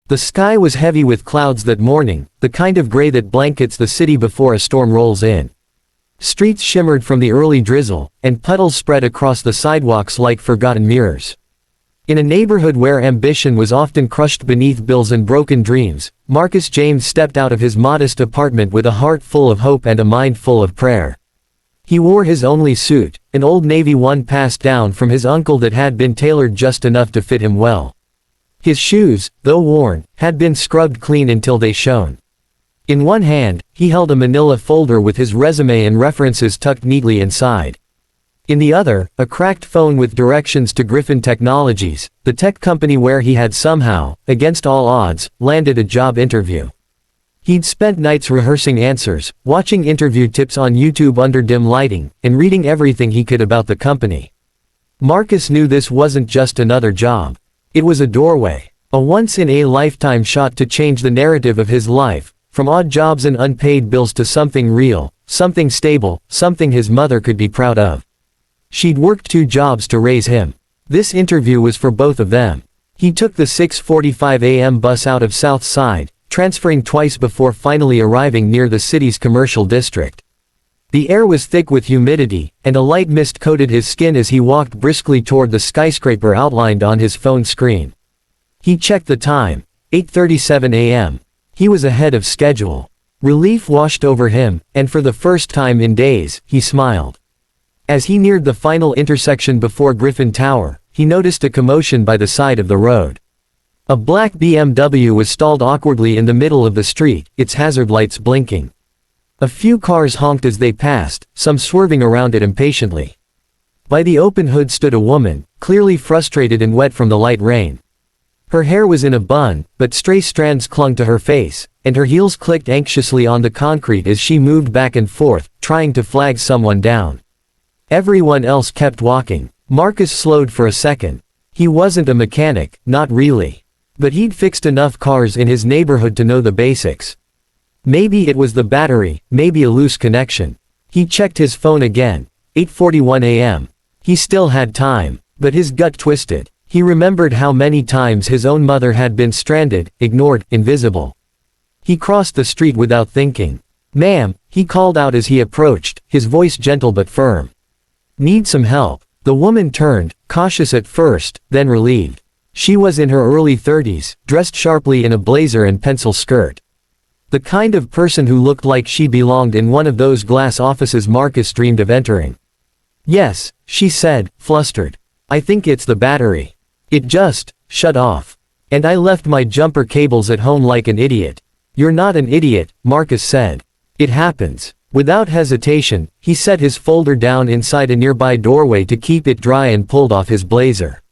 The sky was heavy with clouds that morning, the kind of gray that blankets the city before a storm rolls in. Streets shimmered from the early drizzle, and puddles spread across the sidewalks like forgotten mirrors. In a neighborhood where ambition was often crushed beneath bills and broken dreams, Marcus James stepped out of his modest apartment with a heart full of hope and a mind full of prayer. He wore his only suit, an old navy one passed down from his uncle that had been tailored just enough to fit him well. His shoes, though worn, had been scrubbed clean until they shone. In one hand, he held a manila folder with his resume and references tucked neatly inside. In the other, a cracked phone with directions to Griffin Technologies, the tech company where he had somehow, against all odds, landed a job interview. He'd spent nights rehearsing answers, watching interview tips on YouTube under dim lighting, and reading everything he could about the company. Marcus knew this wasn't just another job. It was a doorway, a once-in-a-lifetime shot to change the narrative of his life, from odd jobs and unpaid bills to something real, something stable, something his mother could be proud of. She'd worked 2 jobs to raise him. This interview was for both of them. He took the 6:45 a.m. bus out of South Side, transferring twice before finally arriving near the city's commercial district. The air was thick with humidity, and a light mist coated his skin as he walked briskly toward the skyscraper outlined on his phone screen. He checked the time, 8:37 a.m. He was ahead of schedule. Relief washed over him, and for the first time in days, he smiled. As he neared the final intersection before Griffin Tower, he noticed a commotion by the side of the road. A black BMW was stalled awkwardly in the middle of the street, its hazard lights blinking. A few cars honked as they passed, some swerving around it impatiently. By the open hood stood a woman, clearly frustrated and wet from the light rain. Her hair was in a bun, but stray strands clung to her face, and her heels clicked anxiously on the concrete as she moved back and forth, trying to flag someone down. Everyone else kept walking. Marcus slowed for a second. He wasn't a mechanic, not really. But he'd fixed enough cars in his neighborhood to know the basics. Maybe it was the battery, maybe a loose connection. He checked his phone again. 8:41 a.m. He still had time, but his gut twisted. He remembered how many times his own mother had been stranded, ignored, invisible. He crossed the street without thinking. "Ma'am," he called out as he approached, his voice gentle but firm. "Need some help." The woman turned, cautious at first, then relieved. She was in her early 30s, dressed sharply in a blazer and pencil skirt. The kind of person who looked like she belonged in one of those glass offices Marcus dreamed of entering. "Yes," she said, flustered. "I think it's the battery. It just shut off. And I left my jumper cables at home like an idiot." "You're not an idiot," Marcus said. "It happens." Without hesitation, he set his folder down inside a nearby doorway to keep it dry and pulled off his blazer.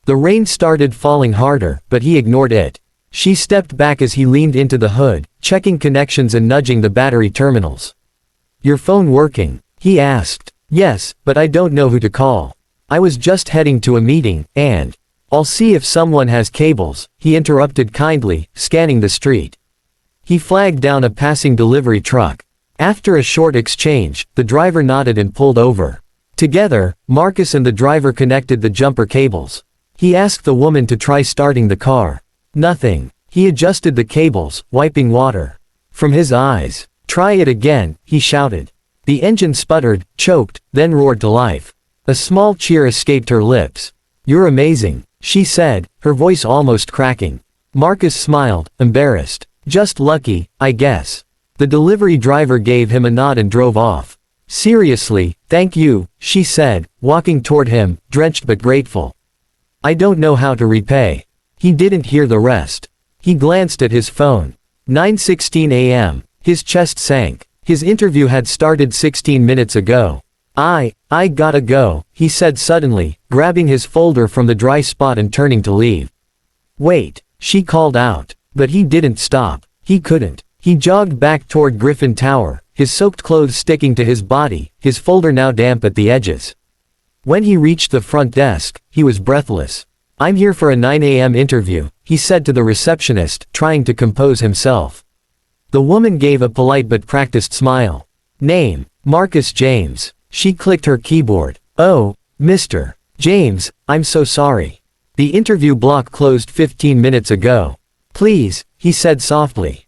The rain started falling harder, but he ignored it. She stepped back as he leaned into the hood, checking connections and nudging the battery terminals. "Your phone working?" he asked. "Yes, but I don't know who to call. I was just heading to a meeting, and I'll see if someone has cables," he interrupted kindly, scanning the street. He flagged down a passing delivery truck. After a short exchange, the driver nodded and pulled over. Together, Marcus and the driver connected the jumper cables. He asked the woman to try starting the car. Nothing. He adjusted the cables, wiping water from his eyes. "Try it again," he shouted. The engine sputtered, choked, then roared to life. A small cheer escaped her lips. "You're amazing," she said, her voice almost cracking. Marcus smiled, embarrassed. "Just lucky, I guess." The delivery driver gave him a nod and drove off. "Seriously, thank you," she said, walking toward him, drenched but grateful. "I don't know how to repay." He didn't hear the rest. He glanced at his phone. 9:16 a.m. His chest sank. His interview had started 16 minutes ago. I gotta go," he said suddenly, grabbing his folder from the dry spot and turning to leave. "Wait," she called out. But he didn't stop. He couldn't. He jogged back toward Griffin Tower, his soaked clothes sticking to his body, his folder now damp at the edges. When he reached the front desk, he was breathless. "I'm here for a 9 a.m. interview," he said to the receptionist, trying to compose himself. The woman gave a polite but practiced smile. "Name, Marcus James." She clicked her keyboard. "Oh, Mr. James, I'm so sorry. The interview block closed 15 minutes ago." Please, he said softly.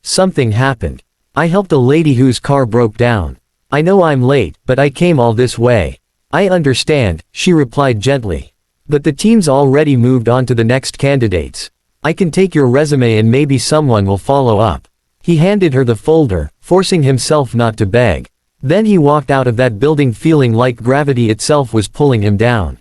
Something happened. I helped a lady whose car broke down. I know I'm late, but I came all this way. I understand, she replied gently. But the team's already moved on to the next candidates. I can take your resume and maybe someone will follow up. He handed her the folder, forcing himself not to beg. Then he walked out of that building feeling like gravity itself was pulling him down.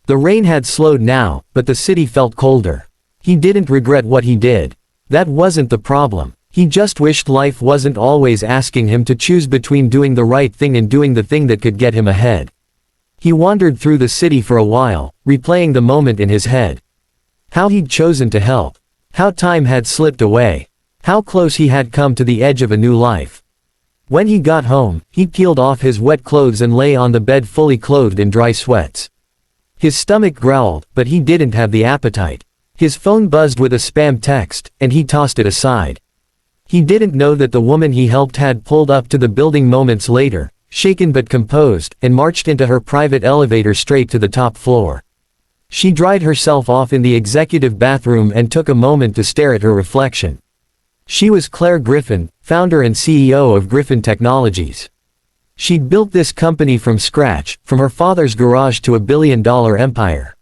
The rain had slowed now, but the city felt colder. He didn't regret what he did. That wasn't the problem. He just wished life wasn't always asking him to choose between doing the right thing and doing the thing that could get him ahead. He wandered through the city for a while, replaying the moment in his head. How he'd chosen to help. How time had slipped away. How close he had come to the edge of a new life. When he got home, he peeled off his wet clothes and lay on the bed fully clothed in dry sweats. His stomach growled, but he didn't have the appetite. His phone buzzed with a spam text, and he tossed it aside. He didn't know that the woman he helped had pulled up to the building moments later, shaken but composed, and marched into her private elevator straight to the top floor. She dried herself off in the executive bathroom and took a moment to stare at her reflection. She was Claire Griffin, founder and CEO of Griffin Technologies. She'd built this company from scratch, from her father's garage to a billion-dollar empire.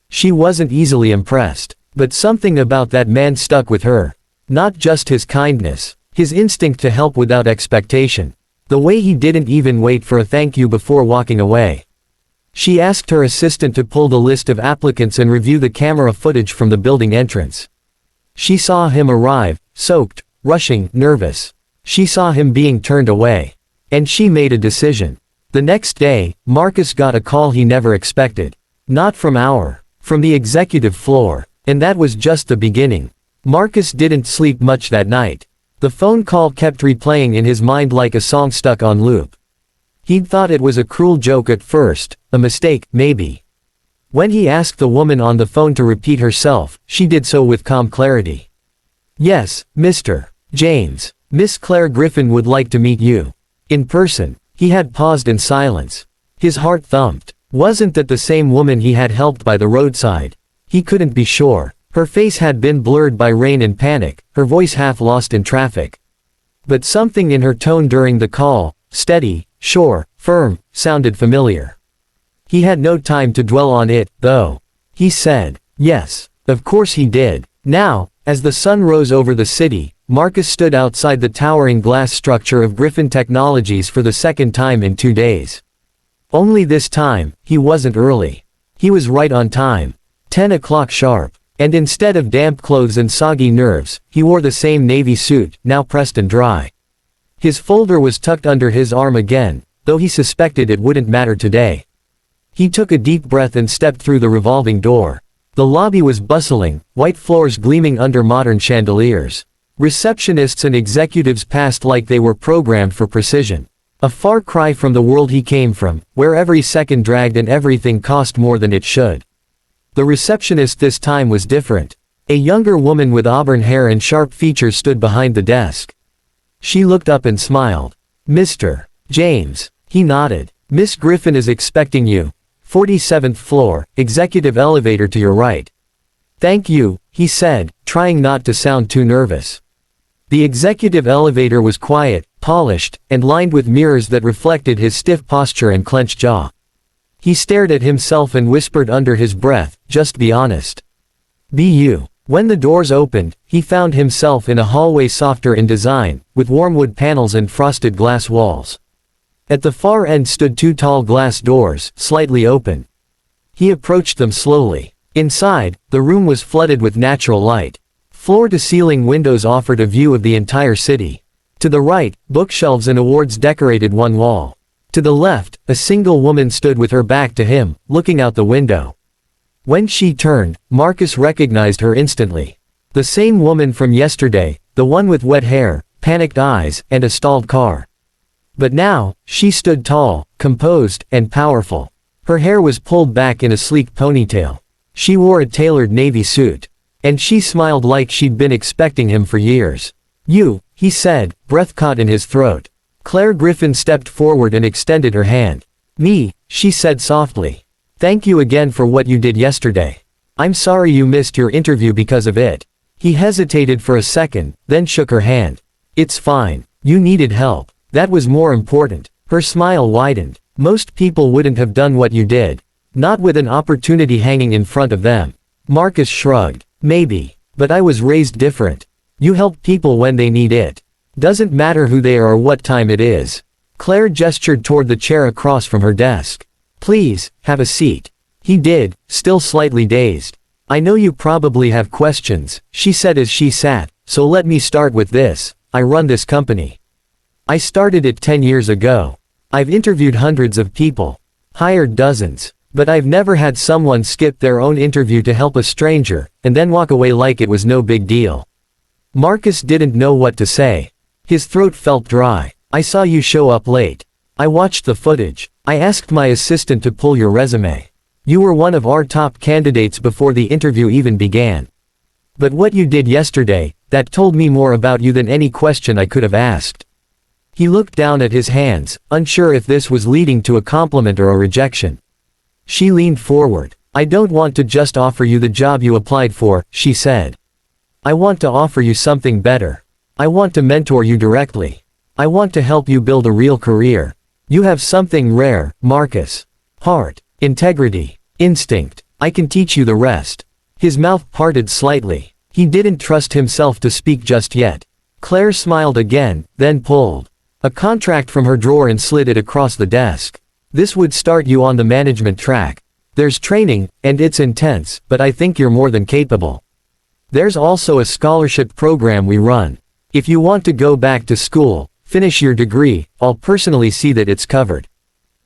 She wasn't easily impressed, but something about that man stuck with her. Not just his kindness, his instinct to help without expectation. The way he didn't even wait for a thank you before walking away. She asked her assistant to pull the list of applicants and review the camera footage from the building entrance. She saw him arrive, soaked, rushing, nervous. She saw him being turned away. And she made a decision. The next day, Marcus got a call he never expected. Not from the executive floor. And that was just the beginning. Marcus didn't sleep much that night. The phone call kept replaying in his mind like a song stuck on loop. He'd thought it was a cruel joke at first, a mistake, maybe. When he asked the woman on the phone to repeat herself, she did so with calm clarity. Yes, Mr. James. Miss Claire Griffin would like to meet you. In person. He had paused in silence. His heart thumped. Wasn't that the same woman he had helped by the roadside? He couldn't be sure. Her face had been blurred by rain and panic, her voice half lost in traffic. But something in her tone during the call, steady, sure, firm, sounded familiar. He had no time to dwell on it, though. He said, yes, of course he did. Now, as the sun rose over the city, Marcus stood outside the towering glass structure of Griffin Technologies for the second time in 2 days. Only this time, he wasn't early. He was right on time. 10 o'clock sharp. And instead of damp clothes and soggy nerves, he wore the same navy suit, now pressed and dry. His folder was tucked under his arm again, though he suspected it wouldn't matter today. He took a deep breath and stepped through the revolving door. The lobby was bustling, white floors gleaming under modern chandeliers. Receptionists and executives passed like they were programmed for precision. A far cry from the world he came from, where every second dragged and everything cost more than it should. The receptionist this time was different. A younger woman with auburn hair and sharp features stood behind the desk. She looked up and smiled. Mr. James. He nodded. Miss Griffin is expecting you. 47th floor, executive elevator to your right. Thank you, he said, trying not to sound too nervous. The executive elevator was quiet, polished, and lined with mirrors that reflected his stiff posture and clenched jaw. He stared at himself and whispered under his breath, just be honest. Be you. When the doors opened, he found himself in a hallway softer in design, with warm wood panels and frosted glass walls. At the far end stood 2 tall glass doors, slightly open. He approached them slowly. Inside, the room was flooded with natural light. Floor-to-ceiling windows offered a view of the entire city. To the right, bookshelves and awards decorated one wall. To the left, a single woman stood with her back to him, looking out the window. When she turned, Marcus recognized her instantly. The same woman from yesterday, the one with wet hair, panicked eyes, and a stalled car. But now, she stood tall, composed, and powerful. Her hair was pulled back in a sleek ponytail. She wore a tailored navy suit. And she smiled like she'd been expecting him for years. You, he said, breath caught in his throat. Claire Griffin stepped forward and extended her hand. Me, she said softly. Thank you again for what you did yesterday. I'm sorry you missed your interview because of it. He hesitated for a second, then shook her hand. It's fine. You needed help. That was more important. Her smile widened. Most people wouldn't have done what you did. Not with an opportunity hanging in front of them. Marcus shrugged. Maybe. But I was raised different. You help people when they need it. Doesn't matter who they are or what time it is. Claire gestured toward the chair across from her desk. Please, have a seat. He did, still slightly dazed. I know you probably have questions, she said as she sat, so let me start with this. I run this company. I started it 10 years ago. I've interviewed hundreds of people. Hired dozens. But I've never had someone skip their own interview to help a stranger, and then walk away like it was no big deal. Marcus didn't know what to say. His throat felt dry. I saw you show up late. I watched the footage. I asked my assistant to pull your resume. You were one of our top candidates before the interview even began. But what you did yesterday, that told me more about you than any question I could have asked. He looked down at his hands, unsure if this was leading to a compliment or a rejection. She leaned forward. I don't want to just offer you the job you applied for, she said. I want to offer you something better. I want to mentor you directly. I want to help you build a real career. You have something rare, Marcus. Heart, integrity, instinct. I can teach you the rest. His mouth parted slightly. He didn't trust himself to speak just yet. Claire smiled again, then pulled a contract from her drawer and slid it across the desk. This would start you on the management track. There's training, and it's intense, but I think you're more than capable. There's also a scholarship program we run. If you want to go back to school, finish your degree, I'll personally see that it's covered.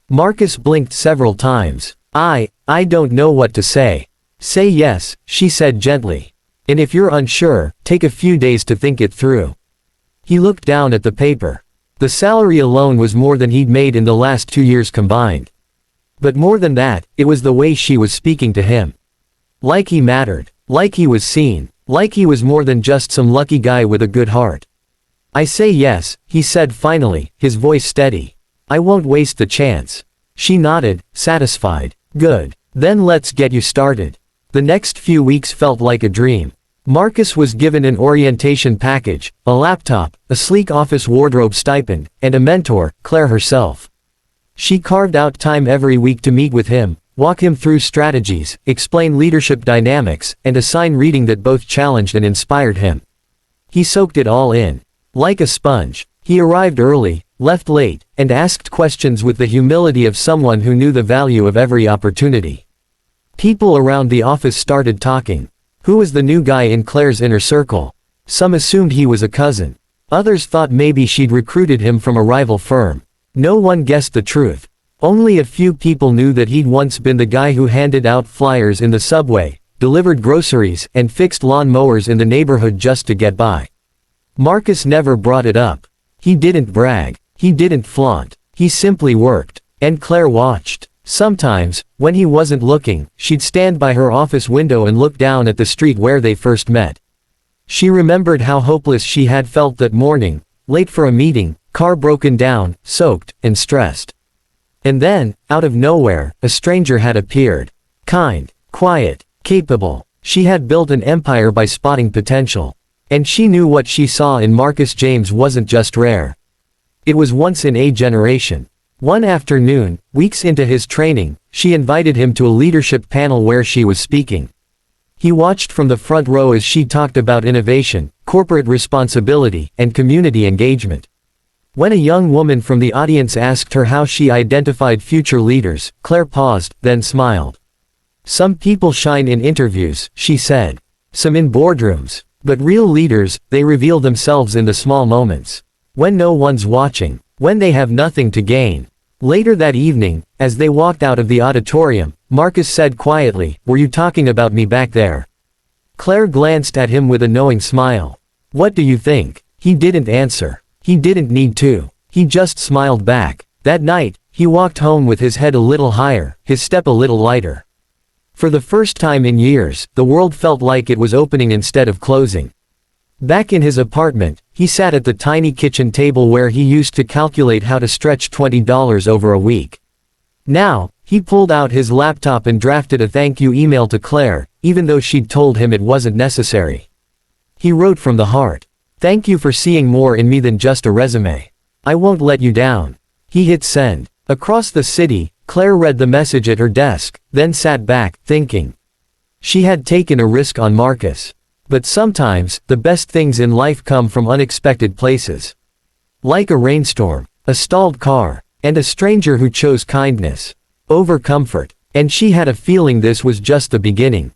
Marcus blinked several times. I don't know what to say. Say yes, she said gently. And if you're unsure, take a few days to think it through. He looked down at the paper. The salary alone was more than he'd made in the last 2 years combined. But more than that, it was the way she was speaking to him. Like he mattered. Like he was seen. Like he was more than just some lucky guy with a good heart. I say yes, he said finally, his voice steady. I won't waste the chance. She nodded, satisfied. Good. Then let's get you started. The next few weeks felt like a dream. Marcus was given an orientation package, a laptop, a sleek office wardrobe stipend, and a mentor, Claire herself. She carved out time every week to meet with him, walk him through strategies, explain leadership dynamics, and assign reading that both challenged and inspired him. He soaked it all in. Like a sponge, he arrived early, left late, and asked questions with the humility of someone who knew the value of every opportunity. People around the office started talking. Who was the new guy in Claire's inner circle? Some assumed he was a cousin. Others thought maybe she'd recruited him from a rival firm. No one guessed the truth. Only a few people knew that he'd once been the guy who handed out flyers in the subway, delivered groceries, and fixed lawn mowers in the neighborhood just to get by. Marcus never brought it up. He didn't brag. He didn't flaunt. He simply worked. And Claire watched. Sometimes, when he wasn't looking, she'd stand by her office window and look down at the street where they first met. She remembered how hopeless she had felt that morning, late for a meeting, car broken down, soaked, and stressed. And then, out of nowhere, a stranger had appeared. Kind, quiet, capable. She had built an empire by spotting potential. And she knew what she saw in Marcus James wasn't just rare. It was once in a generation. One afternoon, weeks into his training, she invited him to a leadership panel where she was speaking. He watched from the front row as she talked about innovation, corporate responsibility, and community engagement. When a young woman from the audience asked her how she identified future leaders, Claire paused, then smiled. Some people shine in interviews, she said. Some in boardrooms. But real leaders, they reveal themselves in the small moments. When no one's watching. When they have nothing to gain. Later that evening, as they walked out of the auditorium, Marcus said quietly, "Were you talking about me back there?" Claire glanced at him with a knowing smile. "What do you think?" He didn't answer. He didn't need to. He just smiled back. That night, he walked home with his head a little higher, his step a little lighter. For the first time in years, the world felt like it was opening instead of closing. Back in his apartment, he sat at the tiny kitchen table where he used to calculate how to stretch $20 over a week. Now, he pulled out his laptop and drafted a thank you email to Claire, even though she'd told him it wasn't necessary. He wrote from the heart. Thank you for seeing more in me than just a resume. I won't let you down. He hit send. Across the city, Claire read the message at her desk, then sat back, thinking. She had taken a risk on Marcus. But sometimes, the best things in life come from unexpected places. Like a rainstorm, a stalled car, and a stranger who chose kindness over comfort. And she had a feeling this was just the beginning.